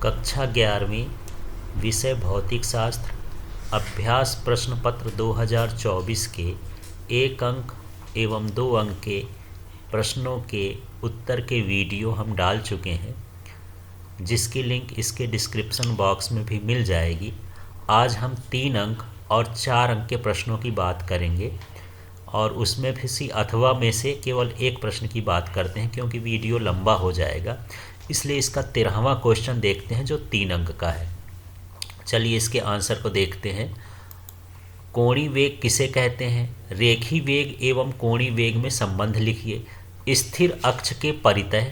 कक्षा 11वीं विषय भौतिक शास्त्र अभ्यास प्रश्न पत्र 2024 के 1 अंक एवं 2 अंक के प्रश्नों के उत्तर के वीडियो हम डाल चुके हैं, जिसकी लिंक इसके डिस्क्रिप्शन बॉक्स में भी मिल जाएगी। आज हम 3 अंक और 4 अंक के प्रश्नों की बात करेंगे और उसमें भी सी अथवा में से केवल एक प्रश्न की बात करते हैं, क्योंकि वीडियो लंबा हो जाएगा। इसलिए इसका 13वां क्वेश्चन देखते हैं जो 3 अंक का है। चलिए इसके आंसर को देखते हैं। कोणीय वेग किसे कहते हैं? रेखीय वेग एवं कोणीय वेग में संबंध लिखिए। स्थिर अक्ष के परितः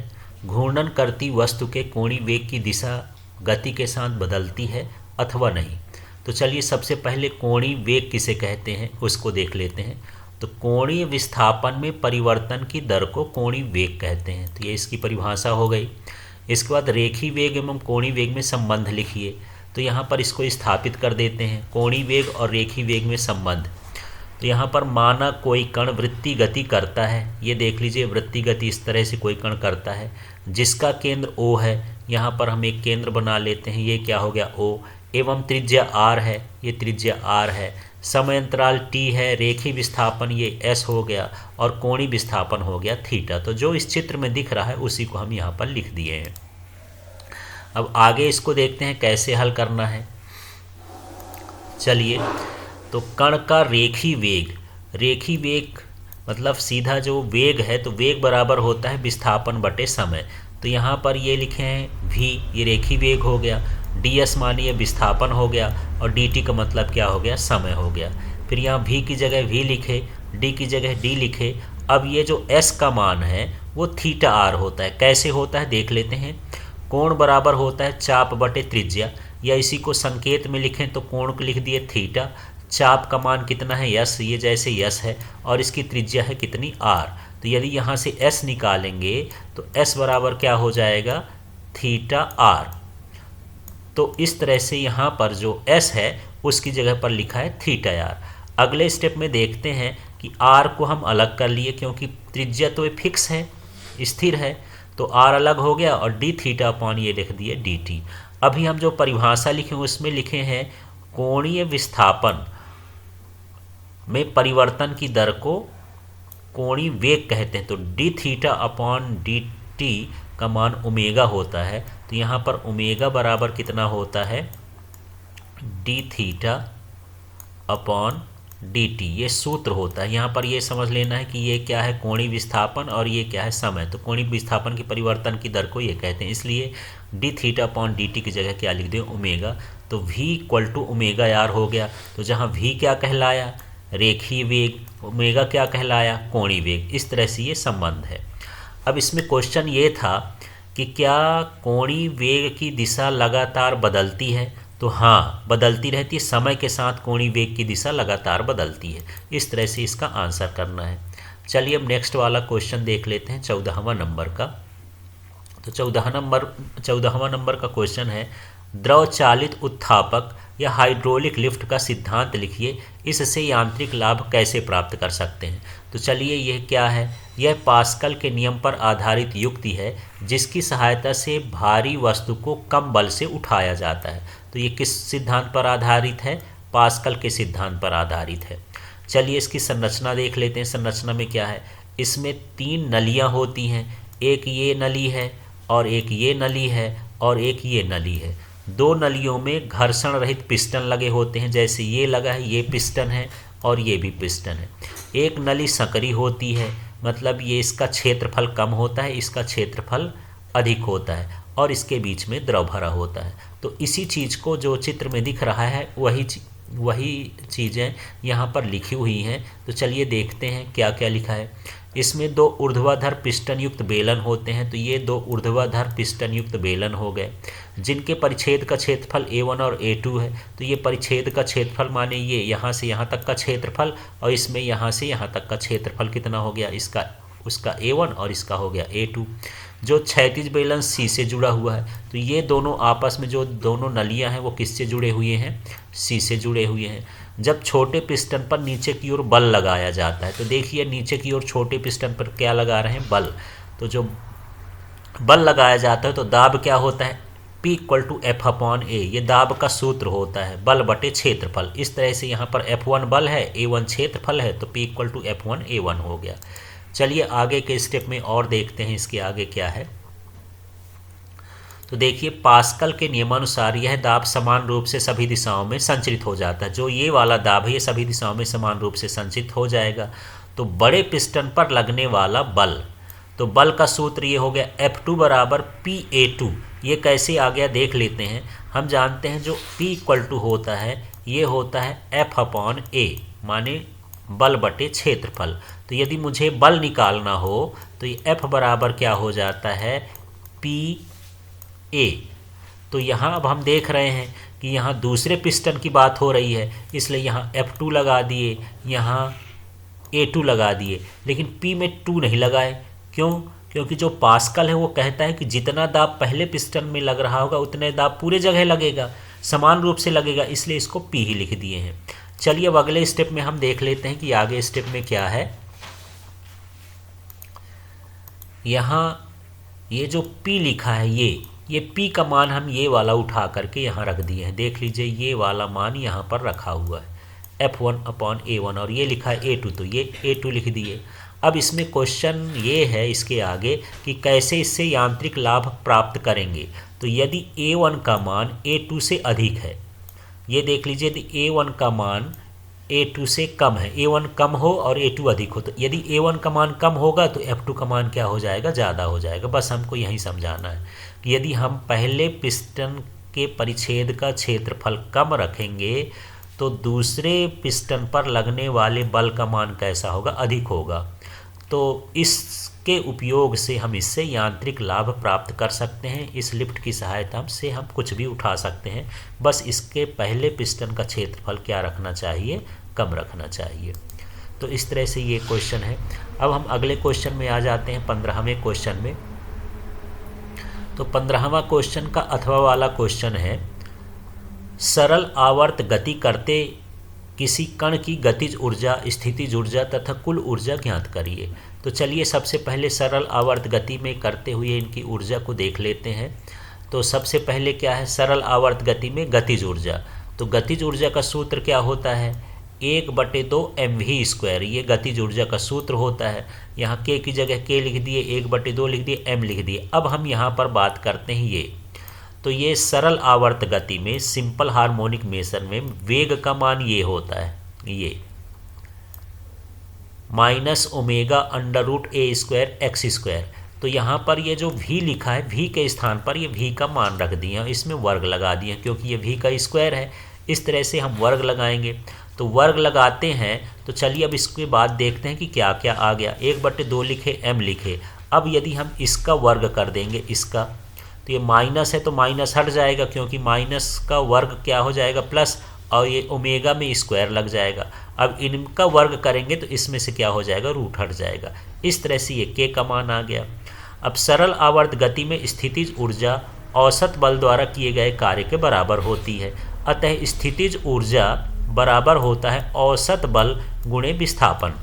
घूर्णन करती वस्तु के कोणीय वेग की दिशा गति के साथ बदलती है अथवा नहीं। तो चलिए सबसे पहले कोणीय वेग किसे कहते हैं उसको देख लेते हैं। तो कोणीय विस्थापन में परिवर्तन की दर को कोणीय वेग कहते हैं। तो ये इसकी परिभाषा हो गई। इसके बाद रेखीय वेग एवं कोणीय वेग में संबंध लिखिए। तो यहाँ पर इसको स्थापित कर देते हैं, कोणीय वेग और रेखीय वेग में संबंध। तो यहाँ पर माना कोई कण वृत्तीय गति करता है, ये देख लीजिए वृत्तीय गति इस तरह से कोई कण करता है जिसका केंद्र O है। यहाँ पर हम एक केंद्र बना लेते हैं, ये क्या हो गया O, एवं त्रिज्या R है, ये त्रिज्या R है। समय अंतराल T है, रेखीय विस्थापन ये S हो गया और कोणीय विस्थापन हो गया थीटा। तो जो इस चित्र में दिख रहा है उसी को हम यहाँ पर लिख दिए हैं। अब आगे इसको देखते हैं कैसे हल करना है। चलिए, तो कण का रेखीय वेग मतलब सीधा जो वेग है, तो वेग बराबर होता है विस्थापन बटे समय। तो यहाँ पर ये लिखे हैं v, ये रेखीय वेग हो गया, ds मानिए विस्थापन हो गया और dt का मतलब क्या हो गया, समय हो गया। फिर यहाँ v की जगह v लिखे, d की जगह d लिखे। अब ये जो s का मान है वो थीटा r होता है। कैसे होता है देख लेते हैं। कोण बराबर होता है चाप बटे त्रिज्या, या इसी को संकेत में लिखें तो कोण को लिख दिए थीटा। चाप का मान कितना है यस, ये जैसे यस है, और इसकी त्रिज्या है कितनी आर। तो यदि यहाँ से एस निकालेंगे तो एस बराबर क्या हो जाएगा, थीटा आर। तो इस तरह से यहाँ पर जो एस है उसकी जगह पर लिखा है थीटा आर। अगले स्टेप में देखते हैं कि आर को हम अलग कर लिए, क्योंकि त्रिज्या तो ये फिक्स है, स्थिर है, तो आर अलग हो गया और डी थीटा अपॉन ये लिख दिए डी टी। अभी हम जो परिभाषा लिखे उसमें लिखे हैं कोणीय विस्थापन में परिवर्तन की दर को कोणीय वेग कहते हैं। तो D theta upon D T का मान ओमेगा होता है। तो यहाँ पर ओमेगा बराबर कितना होता है, D theta upon D T, ये सूत्र होता है। यहाँ पर ये समझ लेना है कि ये क्या है, कोणीय विस्थापन, और ये क्या है, समय। तो कोणीय विस्थापन की परिवर्तन की दर को ये कहते हैं, इसलिए D theta upon D T की जगह क्या लिख दें, ओमेगा। तो v equal to omega R हो गया। तो जहाँ v क्या कहलाया, रेखीय वेग, ओमेगा क्या कहलाया, कोणीय वेग। इस तरह से ये संबंध है। अब इसमें क्वेश्चन ये था कि क्या कोणीय वेग की दिशा लगातार बदलती है? तो हाँ, बदलती रहती है, समय के साथ कोणीय वेग की दिशा लगातार बदलती है। इस तरह से इसका आंसर करना है। चलिए अब नेक्स्ट वाला क्वेश्चन देख लेते हैं 14वां नंबर का। तो 14वां नंबर का क्वेश्चन है, द्रव चालित उत्थापक या हाइड्रोलिक लिफ्ट का सिद्धांत लिखिए, इससे यांत्रिक लाभ कैसे प्राप्त कर सकते हैं। तो चलिए यह क्या है, यह पास्कल के नियम पर आधारित युक्ति है जिसकी सहायता से भारी वस्तु को कम बल से उठाया जाता है। तो ये किस सिद्धांत पर आधारित है, पास्कल के सिद्धांत पर आधारित है। चलिए इसकी संरचना देख लेते हैं। संरचना में क्या है, इसमें 3 नलियाँ होती हैं, एक ये नली है और एक ये नली है और एक ये नली है। 2 नलियों में घर्षण रहित पिस्टन लगे होते हैं, जैसे ये लगा है, ये पिस्टन है और ये भी पिस्टन है। एक नली संकरी होती है, मतलब ये इसका क्षेत्रफल कम होता है, इसका क्षेत्रफल अधिक होता है, और इसके बीच में द्रव भरा होता है। तो इसी चीज़ को जो चित्र में दिख रहा है वही चीज़ें यहाँ पर लिखी हुई हैं। तो चलिए देखते हैं क्या क्या लिखा है। इसमें 2 ऊर्ध्वाधर पिस्टन युक्त बेलन होते हैं। तो ये 2 ऊर्ध्वाधर पिस्टन युक्त बेलन हो गए, जिनके परिच्छेद का क्षेत्रफल A1 और A2 है। तो ये परिच्छेद का क्षेत्रफल माने ये यहाँ से यहाँ तक का क्षेत्रफल, और इसमें यहाँ से यहाँ तक का क्षेत्रफल कितना हो गया, उसका A1 और इसका हो गया A2। जो क्षैतिज बेलन C से जुड़ा हुआ है, तो ये दोनों आपस में जो दोनों नलियाँ हैं वो किससे जुड़े हुए हैं, C से जुड़े हुए हैं। जब छोटे पिस्टन पर नीचे की ओर बल लगाया जाता है, तो देखिए नीचे की ओर छोटे पिस्टन पर क्या लगा रहे हैं, बल। तो जो बल लगाया जाता है तो दाब क्या होता है, P P equal to F upon A, ये दाब का सूत्र होता है, बल बटे क्षेत्रफल। इस तरह से यहाँ पर F1 बल है, A1 क्षेत्रफल है, तो P equal to F1 A1 हो गया। चलिए आगे के स्टेप में और देखते हैं इसके आगे क्या है। तो देखिए पास्कल के नियमानुसार यह दाब समान रूप से सभी दिशाओं में संचरित हो जाता है। जो ये वाला दाब है ये सभी दिशाओं में समान रूप से संचरित हो जाएगा। तो बड़े पिस्टन पर लगने वाला बल, तो बल का सूत्र ये हो गया F2 बराबर PA2। ये कैसे आ गया देख लेते हैं। हम जानते हैं जो P इक्वल टू होता है ये होता है F अपॉन A, माने बल बटे क्षेत्रफल। तो यदि मुझे बल निकालना हो तो ये F बराबर क्या हो जाता है PA। तो यहाँ अब हम देख रहे हैं कि यहाँ दूसरे पिस्टन की बात हो रही है, इसलिए यहाँ F2 लगा दिए, यहाँ A2 लगा दिए, लेकिन P में 2 नहीं लगाए। क्यों? क्योंकि जो पास्कल है वो कहता है कि जितना दाब पहले पिस्टन में लग रहा होगा उतने दाब पूरे जगह लगेगा, समान रूप से लगेगा, इसलिए इसको P ही लिख दिए हैं। चलिए अब अगले स्टेप में हम देख लेते हैं कि आगे स्टेप में क्या है। यहाँ ये जो P लिखा है ये P का मान हम ये वाला उठा करके यहाँ रख दिए हैं। देख लीजिए ये वाला मान यहाँ पर रखा हुआ है F1 अपॉन A1, और ये लिखा है A2, तो ये A2 लिख दिए। अब इसमें क्वेश्चन ये है इसके आगे कि कैसे इससे यांत्रिक लाभ प्राप्त करेंगे। तो यदि A1 का मान A2 से अधिक है, ये देख लीजिए यदि A1 का मान A2 से कम है, A1 कम हो और A2 अधिक हो, तो यदि A1 का मान कम होगा तो F2 का मान क्या हो जाएगा, ज़्यादा हो जाएगा। बस हमको यही समझाना है कि यदि हम पहले पिस्टन के परिच्छेद का क्षेत्रफल कम रखेंगे तो दूसरे पिस्टन पर लगने वाले बल का मान कैसा होगा, अधिक होगा। तो इसके उपयोग से हम इससे यांत्रिक लाभ प्राप्त कर सकते हैं। इस लिफ्ट की सहायता से हम कुछ भी उठा सकते हैं, बस इसके पहले पिस्टन का क्षेत्रफल क्या रखना चाहिए, कम रखना चाहिए। तो इस तरह से ये क्वेश्चन है। अब हम अगले क्वेश्चन में आ जाते हैं, 15वें क्वेश्चन में। तो 15वां क्वेश्चन का अथवा वाला क्वेश्चन है, सरल आवर्त गति करते किसी कण की गतिज ऊर्जा, स्थितिज ऊर्जा तथा कुल ऊर्जा ज्ञात करिए। तो चलिए सबसे पहले सरल आवर्त गति में करते हुए इनकी ऊर्जा को देख लेते हैं। तो सबसे पहले क्या है, सरल आवर्त गति में गतिज ऊर्जा। तो गतिज ऊर्जा का सूत्र क्या होता है, 1/2 mv²। ये गतिज ऊर्जा का सूत्र होता है। यहाँ k की जगह k लिख दिए, 1/2 लिख दिए, m लिख दिए। अब हम यहाँ पर बात करते हैं ये, तो ये सरल आवर्त गति में सिंपल हार्मोनिक मोशन में वेग का मान ये होता है, ये -ω√a²x²। तो यहाँ पर ये जो v लिखा है, v के स्थान पर ये v का मान रख दिए, इसमें वर्ग लगा दिए क्योंकि ये v का स्क्वायर है। इस तरह से हम वर्ग लगाएंगे। तो वर्ग लगाते हैं, तो चलिए अब इसके बाद देखते हैं कि क्या क्या आ गया। 1/2 लिखे, m लिखे। अब यदि हम इसका वर्ग कर देंगे, इसका, तो ये माइनस है तो माइनस हट जाएगा क्योंकि माइनस का वर्ग क्या हो जाएगा, प्लस, और ये ओमेगा में स्क्वायर लग जाएगा। अब इनका वर्ग करेंगे तो इसमें से क्या हो जाएगा, रूट हट जाएगा। इस तरह से ये k का मान आ गया। अब सरल आवर्त गति में स्थितिज ऊर्जा औसत बल द्वारा किए गए कार्य के बराबर होती है। अतः स्थितिज ऊर्जा बराबर होता है औसत बल गुणे विस्थापन।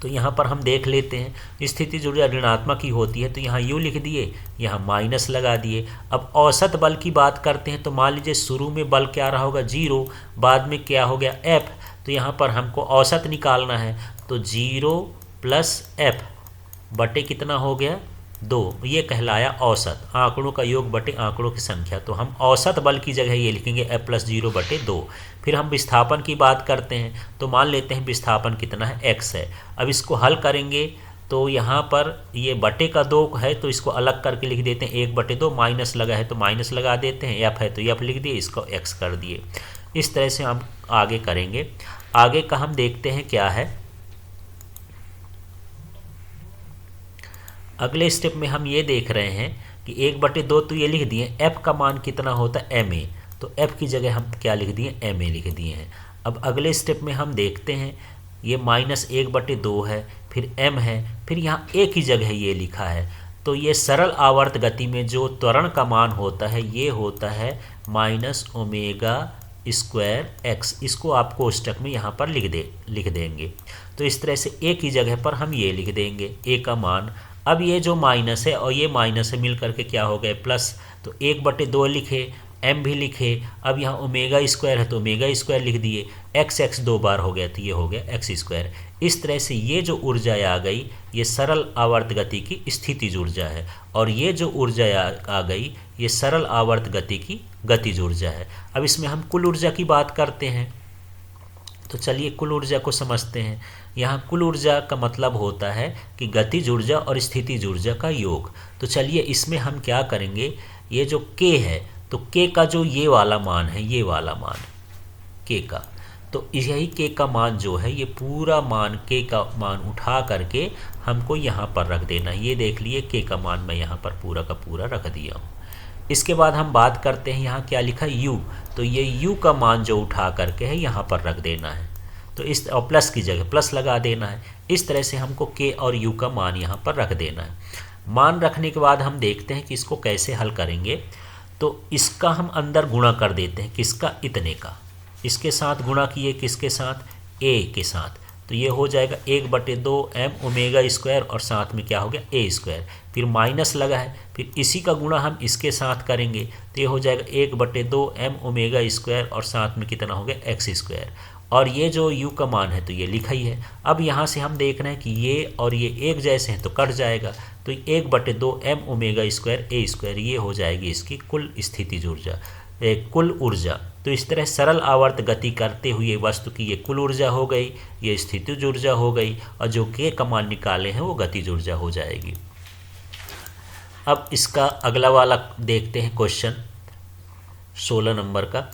तो यहाँ पर हम देख लेते हैं, स्थितिज ऊर्जा ऋणात्मक ही होती है, तो यहाँ u लिख दिए, यहाँ माइनस लगा दिए। अब औसत बल की बात करते हैं, तो मान लीजिए शुरू में बल क्या रहा होगा, 0, बाद में क्या हो गया, f। तो यहाँ पर हमको औसत निकालना है, तो 0 + f बटे कितना हो गया, 2। ये कहलाया औसत, आंकड़ों का योग बटे आंकड़ों की संख्या। तो हम औसत बल की जगह ये लिखेंगे f + 0/2। फिर हम विस्थापन की बात करते हैं, तो मान लेते हैं विस्थापन कितना है, x है। अब इसको हल करेंगे तो यहाँ पर ये बटे का 2 है, तो इसको अलग करके लिख देते हैं 1/2, माइनस लगा है तो माइनस लगा देते हैं, f है तो f लिख दिए, इसको x कर दिए। इस तरह से हम आगे करेंगे। आगे का हम देखते हैं क्या है। अगले स्टेप में हम ये देख रहे हैं कि 1/2 तो ये लिख दिए, f का मान कितना होता है, ma। तो f की जगह हम क्या लिख दिए, ma लिख दिए हैं। अब अगले स्टेप में हम देखते हैं, ये -1/2 है, फिर m है, फिर यहाँ a की जगह ये लिखा है। तो ये सरल आवर्त गति में जो त्वरण का मान होता है ये होता है -ω²x। इसको आप कोष्टक में यहाँ पर लिख देंगे। तो इस तरह से a की जगह पर हम ये लिख देंगे, a का मान अब ये जो माइनस है और ये माइनस है मिल करके क्या हो गए प्लस, तो 1/2 लिखे, m भी लिखे। अब यहाँ ओमेगा स्क्वायर है तो ओमेगा स्क्वायर लिख दिए, x दो बार हो गया तो ये हो गया एक्स स्क्वायर। इस तरह से ये जो ऊर्जा आ गई ये सरल आवर्त गति की स्थितिज ऊर्जा है, और ये जो ऊर्जा आ गई ये सरल आवर्त गति की गतिज ऊर्जा है। अब इसमें हम कुल ऊर्जा की बात करते हैं, तो चलिए कुल ऊर्जा को समझते हैं। यहाँ कुल ऊर्जा का मतलब होता है कि गतिज ऊर्जा और स्थितिज ऊर्जा का योग। तो चलिए इसमें हम क्या करेंगे, ये जो k है तो k का जो ये वाला मान है, ये वाला मान k का, तो यही k का मान जो है ये पूरा मान k का मान उठा करके हमको यहाँ पर रख देना है। ये देख लिए k का मान मैं यहाँ पर पूरा का पूरा रख दिया हूँ। इसके बाद हम बात करते हैं यहाँ क्या लिखा u, तो ये u का मान जो उठा करके है यहाँ पर रख देना है, तो इस और प्लस की जगह प्लस लगा देना है। इस तरह से हमको k और u का मान यहाँ पर रख देना है। मान रखने के बाद हम देखते हैं कि इसको कैसे हल करेंगे। तो इसका हम अंदर गुणा कर देते हैं, किसका, इतने का, इसके साथ गुणा किए, किसके साथ, a के साथ, तो ये हो जाएगा 1/2 m ओमेगा स्क्वायर और साथ में क्या हो गया a स्क्वायर, फिर माइनस लगा है, फिर इसी का गुणा हम इसके साथ करेंगे तो ये हो जाएगा 1/2 m ओमेगा स्क्वायर और साथ में कितना हो गया एक्स स्क्वायर, और ये जो u का मान है तो ये लिखा ही है। अब यहाँ से हम देख रहे हैं कि ये और ये एक जैसे हैं तो कट जाएगा, तो 1/2 m omega square a square ये हो जाएगी इसकी कुल स्थितिज ऊर्जा, कुल ऊर्जा। तो इस तरह सरल आवर्त गति करते हुए वस्तु की ये कुल ऊर्जा हो गई, ये स्थितिज ऊर्जा हो गई, और जो k का मान निकाले हैं वो गतिज ऊर्जा हो जाएगी। अब इसका अगला वाला देखते हैं क्वेश्चन 16 नंबर का।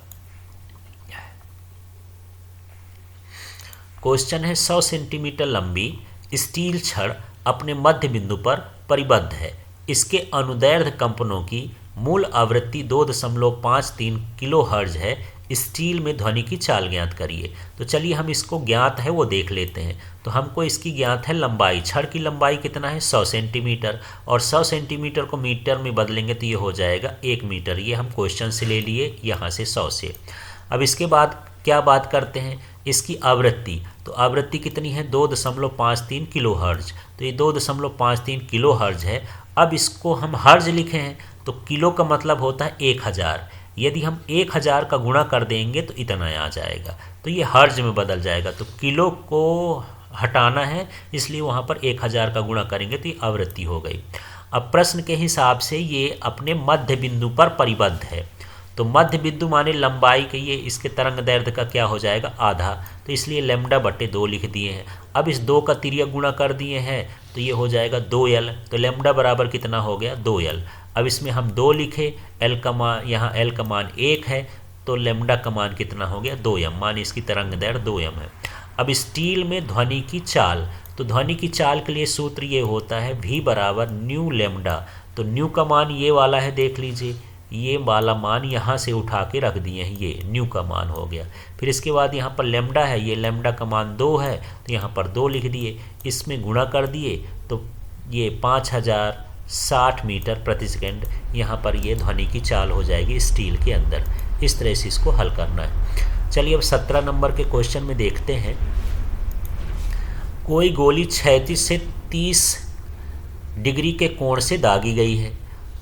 क्वेश्चन है 100 सेंटीमीटर लंबी स्टील छड़ अपने मध्य बिंदु पर परिबद्ध है। इसके अनुदैर्ध्य कंपनों की मूल आवृत्ति 2.53 किलो हर्ज है। स्टील में ध्वनि की चाल ज्ञात करिए। तो चलिए हम इसको ज्ञात है वो देख लेते हैं। तो हमको इसकी ज्ञात है लंबाई, छड़ की लंबाई कितना है 100 सेंटीमीटर, और 100 सेंटीमीटर को मीटर में बदलेंगे तो ये हो जाएगा 1 मीटर। ये हम क्वेश्चन से ले लिए यहाँ से 100 से। अब इसके बाद क्या बात करते हैं, इसकी आवृत्ति, तो आवृत्ति कितनी है 2.53 किलो हर्ज, तो ये 2.53 किलो हर्ज है। अब इसको हम हर्ज लिखे हैं तो किलो का मतलब होता है 1000, यदि हम 1000 का गुणा कर देंगे तो इतना आ जाएगा, तो ये हर्ज में बदल जाएगा। तो किलो को हटाना है इसलिए वहाँ पर 1000 का गुणा करेंगे तो ये आवृत्ति हो गई। अब प्रश्न के हिसाब से ये अपने मध्य बिंदु पर परिबद्ध है, तो मध्य बिंदु माने लंबाई के ये इसके तरंग दैर्ध्य का क्या हो जाएगा आधा, तो इसलिए λ/2 लिख दिए हैं। अब इस 2 का तिर्यक गुणा कर दिए हैं तो ये हो जाएगा 2l, तो λ बराबर कितना हो गया 2l। अब इसमें हम 2 लिखे, l का मान, यहाँ l का मान 1 है तो λ का मान कितना हो गया 2m, मान इसकी तरंग दैर्ध्य 2m है। अब स्टील में ध्वनि की चाल, तो ध्वनि की चाल के लिए सूत्र ये होता है v बराबर न्यू λ, तो न्यू का मान ये वाला है, देख लीजिए ये वाला मान यहाँ से उठा के रख दिए हैं, ये न्यू का मान हो गया। फिर इसके बाद यहाँ पर लैम्डा है, ये लैम्डा का मान 2 है तो यहाँ पर 2 लिख दिए, इसमें गुणा कर दिए तो ये 5060 मीटर प्रति सेकंड यहाँ पर ये ध्वनि की चाल हो जाएगी स्टील के अंदर। इस तरह से इसको हल करना है। चलिए अब 17 नंबर के क्वेश्चन में देखते हैं। कोई गोली 36 से 30 डिग्री के कोण से दागी गई है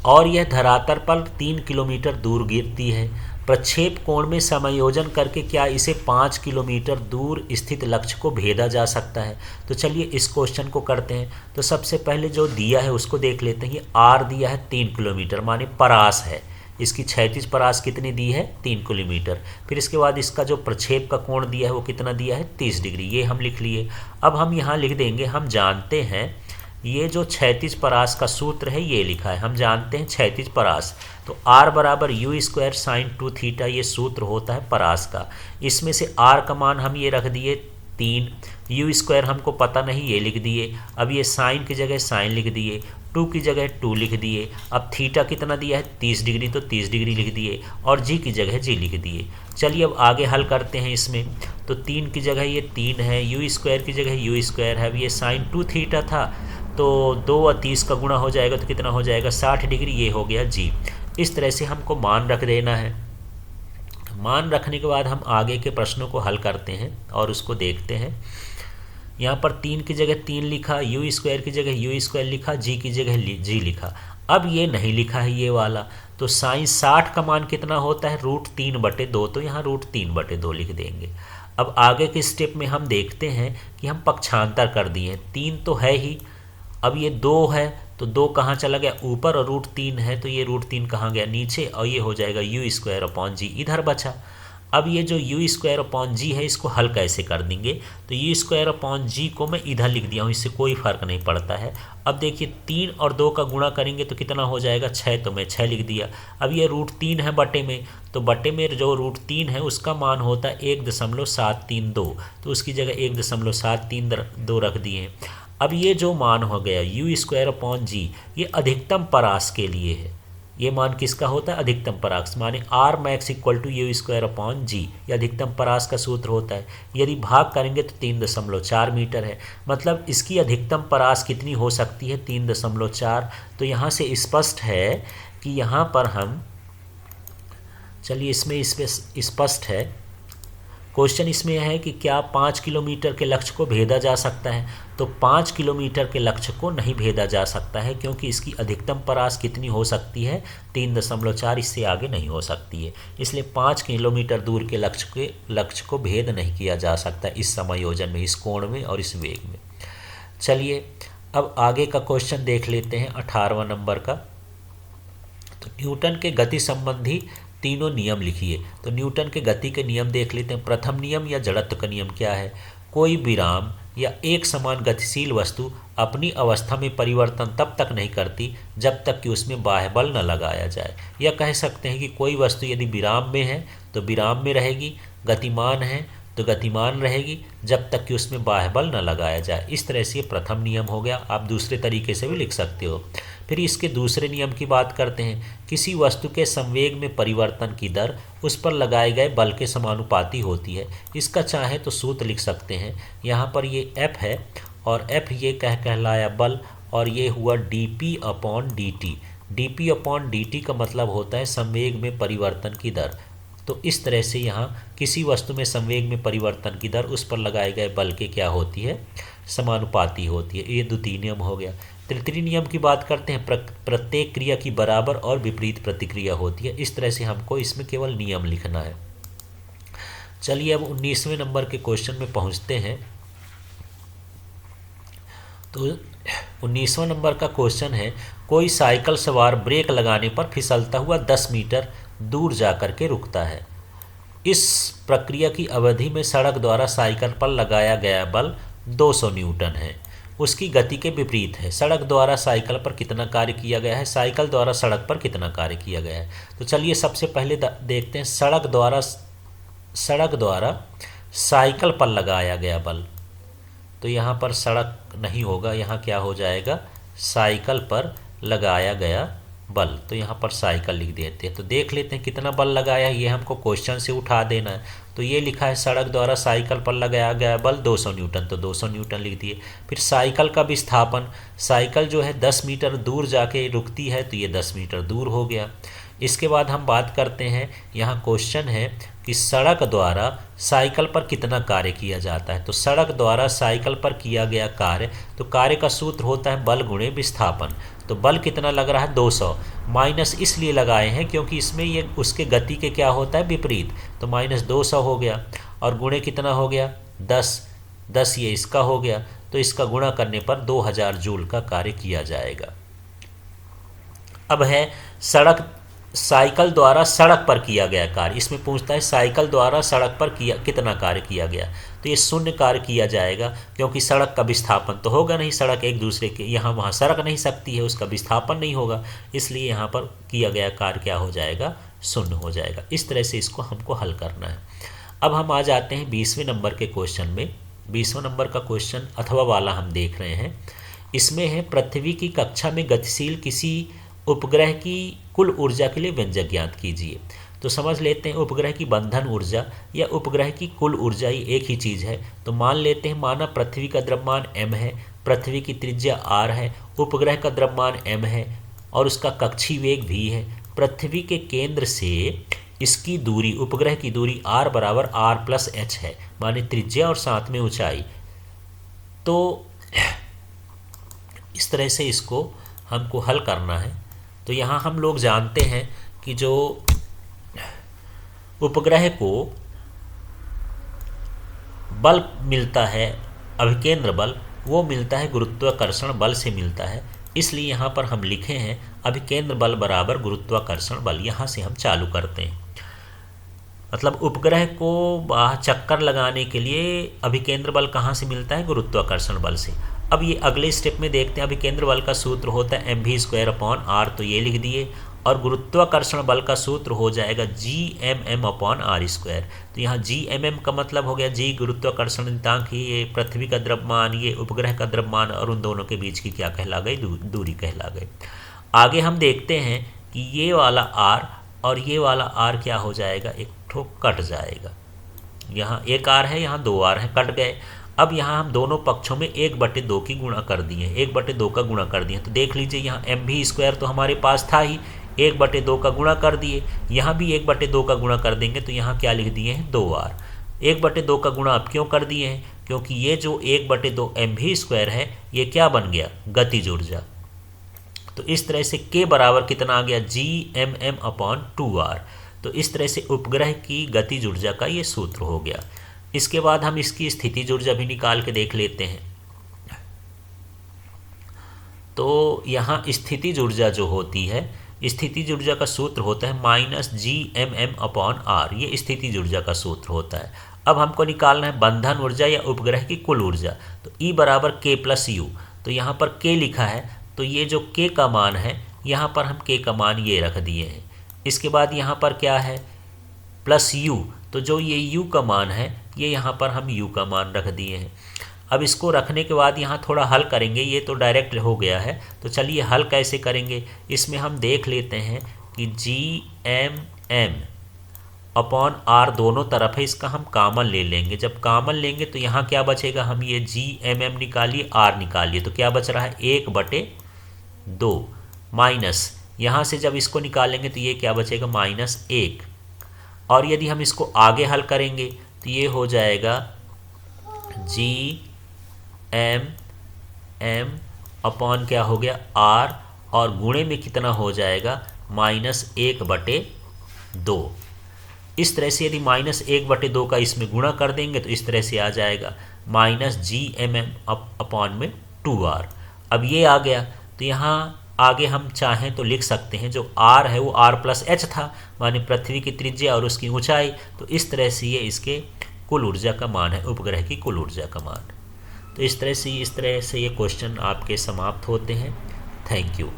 और यह धरातल पर 3 किलोमीटर दूर गिरती है। प्रक्षेप कोण में समायोजन करके क्या इसे 5 किलोमीटर दूर स्थित लक्ष्य को भेदा जा सकता है। तो चलिए इस क्वेश्चन को करते हैं। तो सबसे पहले जो दिया है उसको देख लेते हैं। ये आर दिया है 3 किलोमीटर, माने परास है, इसकी क्षैतिज परास कितनी दी है 3 किलोमीटर। फिर इसके बाद इसका जो प्रक्षेप का कोण दिया है वो कितना दिया है 30 डिग्री, ये हम लिख लिए। अब हम यहाँ लिख देंगे, हम जानते हैं ये जो क्षैतिज परास का सूत्र है ये लिखा है, हम जानते हैं क्षैतिज परास, तो r बराबर u स्क्वायर साइन 2 थीटा, ये सूत्र होता है परास का। इसमें से r का मान हम ये रख दिए 3, u स्क्वायर हमको पता नहीं ये लिख दिए। अब ये साइन की जगह साइन लिख दिए, 2 की जगह 2 लिख दिए। अब थीटा कितना दिया है 30 डिग्री, तो 30 डिग्री लिख दिए, और g की जगह g लिख दिए। चलिए अब आगे हल करते हैं इसमें। तो 3 की जगह ये 3 है, u स्क्वायर की जगह u स्क्वायर है। अब ये साइन 2 थीटा था तो 2 और 30 का गुणा हो जाएगा तो कितना हो जाएगा 60 डिग्री, ये हो गया जी। इस तरह से हमको मान रख देना है। मान रखने के बाद हम आगे के प्रश्नों को हल करते हैं और उसको देखते हैं। यहाँ पर 3 की जगह 3 लिखा, यू स्क्वायर की जगह यू स्क्वायर लिखा, जी की जगह जी लिखा। अब ये नहीं लिखा है ये वाला, तो साइन 60 का मान कितना होता है, √3/2, तो यहाँ √3/2 लिख देंगे। अब आगे के स्टेप में हम देखते हैं कि हम पक्षांतर कर दिए, 3 तो है ही, अब ये 2 है तो 2 कहाँ चला गया, ऊपर, और √3 है तो ये √3 कहाँ गया, नीचे, और ये हो जाएगा u² इधर बचा। अब ये जो u² है इसको हल कैसे कर देंगे, तो u² को मैं इधर लिख दिया हूँ, इससे कोई फर्क नहीं पड़ता है। अब देखिए 3 और 2 का गुणा करेंगे तो कितना हो जाएगा, 6, तो मैं 6 लिख दिया। अब ये √3 है बटे में, तो बटे में जो √3 है उसका मान होता है 1.732, तो उसकी जगह 1.732 रख दिए। अब ये जो मान हो गया u²/g, ये अधिकतम परास के लिए है। ये मान किसका होता है, अधिकतम परास, माने Rmax = u²/g, ये अधिकतम परास का सूत्र होता है। यदि भाग करेंगे तो 3.4 मीटर है, मतलब इसकी अधिकतम परास कितनी हो सकती है, 3.4। तो यहाँ से स्पष्ट है कि यहाँ पर हम, चलिए इसमें स्पष्ट है, क्वेश्चन इसमें है कि क्या 5 किलोमीटर के लक्ष्य को भेदा जा सकता है, तो 5 किलोमीटर के लक्ष्य को नहीं भेदा जा सकता है, क्योंकि इसकी अधिकतम परास कितनी हो सकती है, 3.4, इससे आगे नहीं हो सकती है। इसलिए 5 किलोमीटर दूर के लक्ष्य को भेद नहीं किया जा सकता इस समायोजन में, इस कोण में और इस वेग में। चलिए अब आगे का क्वेश्चन देख लेते हैं, 18वां नंबर का। तो न्यूटन के गति संबंधी तीनों नियम लिखिए। तो न्यूटन के गति के नियम देख लेते हैं। प्रथम नियम या जड़त्व का नियम क्या है, कोई विराम या एक समान गतिशील वस्तु अपनी अवस्था में परिवर्तन तब तक नहीं करती जब तक कि उसमें बाह्य बल न लगाया जाए। या कह सकते हैं कि कोई वस्तु यदि विराम में है तो विराम में रहेगी, गतिमान है तो गतिमान रहेगी जब तक कि उसमें बाह्य बल न लगाया जाए। इस तरह से ये प्रथम नियम हो गया। आप दूसरे तरीके से भी लिख सकते हो। फिर इसके दूसरे नियम की बात करते हैं। किसी वस्तु के संवेग में परिवर्तन की दर उस पर लगाए गए बल के समानुपाती होती है। इसका चाहे तो सूत्र लिख सकते हैं। यहाँ पर ये F है और F ये कहलाया बल, और ये हुआ dP/dt। dP/dt का मतलब होता है संवेग में परिवर्तन की दर। तो इस तरह से यहाँ किसी वस्तु में संवेग में परिवर्तन की दर उस पर लगाए गए बल के क्या होती है, समानुपाती होती है। ये द्वितीय नियम हो गया। तृतीय नियम की बात करते हैं। प्रत्येक क्रिया की बराबर और विपरीत प्रतिक्रिया होती है। इस तरह से हमको इसमें केवल नियम लिखना है। चलिए अब 19वें नंबर के क्वेश्चन में पहुँचते हैं। तो 19वां नंबर का क्वेश्चन है, कोई साइकिल सवार ब्रेक लगाने पर फिसलता हुआ 10 मीटर दूर जाकर के रुकता है। इस प्रक्रिया की अवधि में सड़क द्वारा साइकिल पर लगाया गया बल 200 न्यूटन है। उसकी गति के विपरीत है। सड़क द्वारा साइकिल पर कितना कार्य किया गया है, साइकिल द्वारा सड़क पर कितना कार्य किया गया है। तो चलिए सबसे पहले देखते हैं सड़क द्वारा साइकिल पर लगाया गया बल। तो यहाँ पर सड़क नहीं होगा, यहाँ क्या हो जाएगा, साइकिल पर लगाया गया बल। तो यहाँ पर साइकिल लिख देते हैं। तो देख लेते हैं कितना बल लगाया है, ये हमको क्वेश्चन से उठा देना है। तो ये लिखा है सड़क द्वारा साइकिल पर लगाया गया बल 200 न्यूटन, तो 200 न्यूटन लिख दिए। फिर साइकिल का विस्थापन, साइकिल जो है 10 मीटर दूर जाके रुकती है, तो ये 10 मीटर दूर हो गया। इसके बाद हम बात करते हैं, यहाँ क्वेश्चन है कि सड़क द्वारा साइकिल पर कितना कार्य किया जाता है। तो सड़क द्वारा साइकिल पर किया गया कार्य, तो कार्य का सूत्र होता है बल गुणे विस्थापन। तो बल कितना लग रहा है, 200। माइनस इसलिए लगाए हैं क्योंकि इसमें ये उसके गति के क्या होता है, विपरीत। तो -200 हो गया, और गुणे कितना हो गया, 10 ये इसका हो गया। तो इसका गुणा करने पर 2000 जूल का कार्य किया जाएगा। अब है साइकिल द्वारा सड़क पर किया गया कार्य। इसमें पूछता है साइकिल द्वारा सड़क पर कितना कार्य किया गया। तो ये शून्य कार्य किया जाएगा, क्योंकि सड़क का विस्थापन तो होगा नहीं, सड़क एक दूसरे के यहाँ वहाँ सरक नहीं सकती है, उसका विस्थापन नहीं होगा, इसलिए यहाँ पर किया गया कार्य क्या हो जाएगा, शून्य हो जाएगा। इस तरह से इसको हमको हल करना है। अब हम आ जाते हैं 20वें नंबर के क्वेश्चन में। 20वां नंबर का क्वेश्चन अथवा वाला हम देख रहे हैं। इसमें है, पृथ्वी की कक्षा में गतिशील किसी उपग्रह की कुल ऊर्जा के लिए व्यंजक ज्ञात कीजिए। तो समझ लेते हैं उपग्रह की बंधन ऊर्जा या उपग्रह की कुल ऊर्जा ही एक ही चीज़ है। तो मान लेते हैं, माना पृथ्वी का द्रव्यमान m है, पृथ्वी की त्रिज्या r है, उपग्रह का द्रव्यमान m है और उसका कक्षीय वेग v है। पृथ्वी के केंद्र से इसकी दूरी, उपग्रह की दूरी r = r + h है, माने त्रिज्या और साथ में ऊंचाई। तो इस तरह से इसको हमको हल करना है। तो यहाँ हम लोग जानते हैं कि जो उपग्रह को बल मिलता है, अभिकेंद्र बल, वो मिलता है गुरुत्वाकर्षण बल से मिलता है। इसलिए यहाँ पर हम लिखे हैं अभिकेंद्र बल बराबर गुरुत्वाकर्षण बल। यहाँ से हम चालू करते हैं, मतलब उपग्रह को चक्कर लगाने के लिए अभिकेंद्र बल कहाँ से मिलता है? गुरुत्वाकर्षण बल से। अब ये अगले स्टेप में देखते हैं। अभिकेंद्र बल का सूत्र होता है mv²/r, तो ये लिख दिए, और गुरुत्वाकर्षण बल का सूत्र हो जाएगा Gmm/r²। तो यहाँ Gmm का मतलब हो गया G गुरुत्वाकर्षण नियतांक, ये पृथ्वी का द्रव्यमान, ये उपग्रह का द्रव्यमान, और उन दोनों के बीच की क्या कहला गई? दूरी कहला गई। आगे हम देखते हैं कि ये वाला r और ये वाला r क्या हो जाएगा? एक ठो कट जाएगा। यहाँ एक r है, यहाँ 2r है, कट गए। अब यहाँ हम दोनों पक्षों में 1/2 की गुणा कर दिए, 1/2 का गुणा कर दिए। तो देख लीजिए यहाँ mv² तो हमारे पास था ही, 1/2 का गुणा कर दिए। यहाँ भी 1/2 का गुणा कर देंगे, तो यहाँ क्या लिख दिए हैं? 2r। 1/2 का गुणा अब क्यों कर दिए हैं? क्योंकि ये जो 1/2 mv² है, ये क्या बन गया? गतिज ऊर्जा। तो इस तरह से k बराबर कितना आ गया? Gmm/2r। तो इस तरह से उपग्रह की गतिज ऊर्जा का ये सूत्र हो गया। इसके बाद हम इसकी स्थितिज ऊर्जा भी निकाल के देख लेते हैं। तो यहाँ स्थितिज ऊर्जा जो होती है, स्थितिज ऊर्जा का सूत्र होता है -Gmm/r। ये स्थितिज ऊर्जा का सूत्र होता है। अब हमको निकालना है बंधन ऊर्जा या उपग्रह की कुल ऊर्जा। तो E बराबर k+u। तो यहाँ पर k लिखा है, तो ये जो k का मान है, यहाँ पर हम k का मान ये रख दिए हैं। इसके बाद यहाँ पर क्या है? +u। तो जो ये u का मान है, ये यहाँ पर हम u का मान रख दिए हैं। अब इसको रखने के बाद यहाँ थोड़ा हल करेंगे, ये तो डायरेक्ट हो गया है। तो चलिए हल कैसे करेंगे, इसमें हम देख लेते हैं कि Gmm/r दोनों तरफ है, इसका हम कॉमन ले लेंगे। जब कॉमन लेंगे तो यहाँ क्या बचेगा? हम ये Gmm निकालिए, r निकालिए, तो क्या बच रहा है? 1/2 माइनस, यहाँ से जब इसको निकालेंगे तो ये क्या बचेगा? -1। और यदि हम इसको आगे हल करेंगे तो ये हो जाएगा Gmm क्या हो गया? r, और गुणे में कितना हो जाएगा? -1/2। इस तरह से यदि -1/2 का इसमें गुणा कर देंगे तो इस तरह से आ जाएगा -Gmm/2r। अब ये आ गया, तो यहाँ आगे हम चाहें तो लिख सकते हैं, जो r है वो r+h था, माने पृथ्वी की त्रिज्या और उसकी ऊंचाई। तो इस तरह से ये इसके कुल ऊर्जा का मान है, उपग्रह की कुल ऊर्जा का मान। तो इस तरह से ये क्वेश्चन आपके समाप्त होते हैं। Thank you.